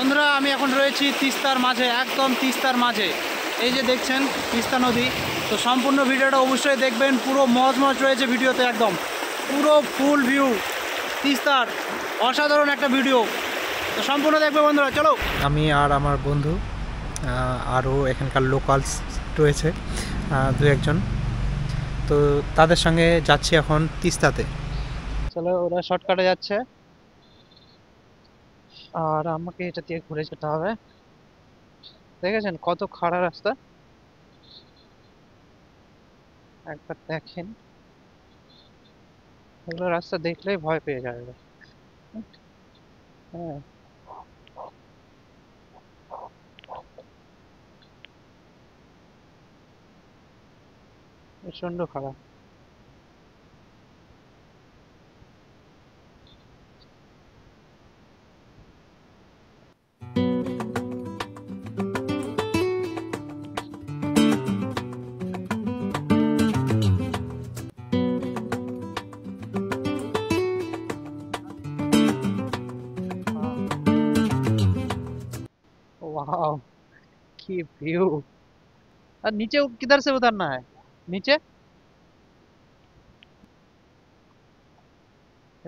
বন্ধুরা আমি এখন রয়েছি তিস্তার মাঝে, একদম তিস্তার মাঝে। এই যে দেখছেন তিস্তা নদী। তো সম্পূর্ণ ভিডিওটা অবশ্যই দেখবেন, পুরো মজ রয়েছে ভিডিওতে, একদম পুরো ফুল ভিউ তিস্তার, অসাধারণ একটা ভিডিও। তো সম্পূর্ণ দেখবে বন্ধুরা, চলো। আমি আর আমার বন্ধু আরও এখানকার লোকালস রয়েছে দু একজন, তো তাদের সঙ্গে যাচ্ছি এখন তিস্তাতে। চলো, ওরা শর্টকাটে যাচ্ছে আর আমাকে এটা দিয়ে ঘুরে যেতে হবে। দেখেছেন কত খাড়া রাস্তা, একবার দেখেন। এগুলো রাস্তা দেখলেই ভয় পেয়ে যাবে। হ্যাঁ, প্রচন্ড খারাপ। वाह, की व्यू। और नीचे किधर से उतरना है? नीचे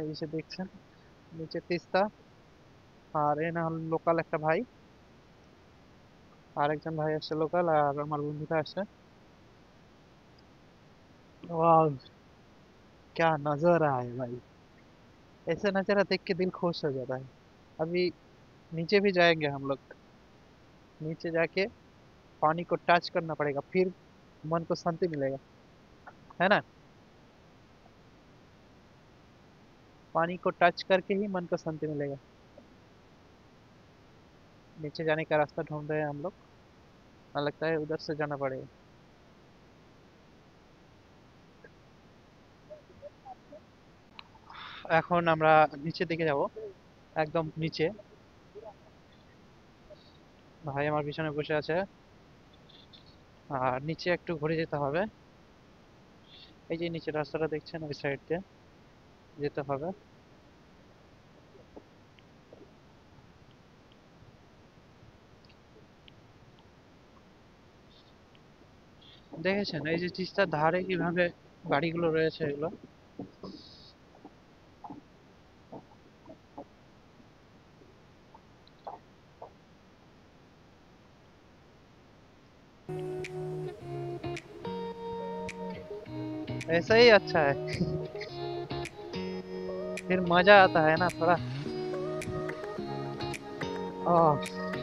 এই যে দেখছেন নিচে তিস্তা। আর এ না হলো লোকাল একটা ভাই, আর একজন ভাই আসছে লোকাল, আর আমার বন্ধুটা আসছে। वाह, क्या नजारा है भाई। ऐसे नजारा देख के दिल खुश हो जाता है। अभी नीचे भी जाएंगे हम लोग। नीचे जाके पानी को टच करना पड़ेगा, फिर मन को शांति मिलेगा, है ना। पानी को टच करके ही मन को शांति मिलेगा। नीचे जाने का रास्ता ढूंढ रहे हैं हम लोग, ना लगता है उधर से जाना पड़ेगा। এখন আমরা নিচের দিকে যাব, একদম নিচে। ভাই আমার পিছনে বসে আছে, আর নিচে একটু ঘুরে যেতে হবে। এই যে নিচে রাস্তাটা দেখছেন, ওই সাইড দিয়ে যেতে হবে। দেখেছেন এই যে তিস্তার ধারে কিভাবে বাড়িগুলো রয়েছে, এগুলো ऐसा ही अच्छा है। फिर मजा आता है ना थोड़ा। ও,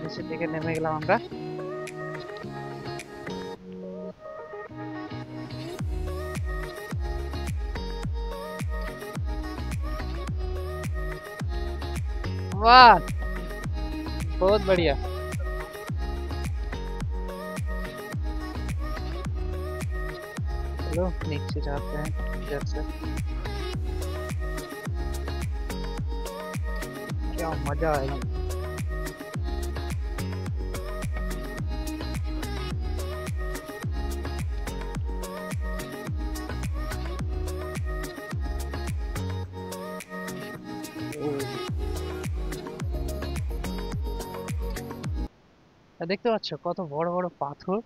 নিচের দিকে নেমে গেলাম আমরা। वाह, बहुत बढ़िया। चलो नीचे जाते हैं इधर से। क्या मजा आएगा। দেখতে পাচ্ছ কত বড় বড় পাথর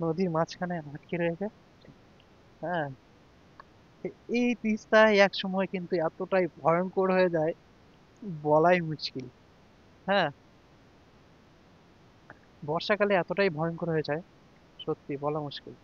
নদীর মাঝখানে আটকে রয়েছে। হ্যাঁ, এই তিস্তা এক সময় কিন্তু এতটাই ভয়ঙ্কর হয়ে যায়, বলাই মুশকিল। হ্যাঁ, বর্ষাকালে এতটাই ভয়ঙ্কর হয়ে যায়, সত্যি বলা মুশকিল।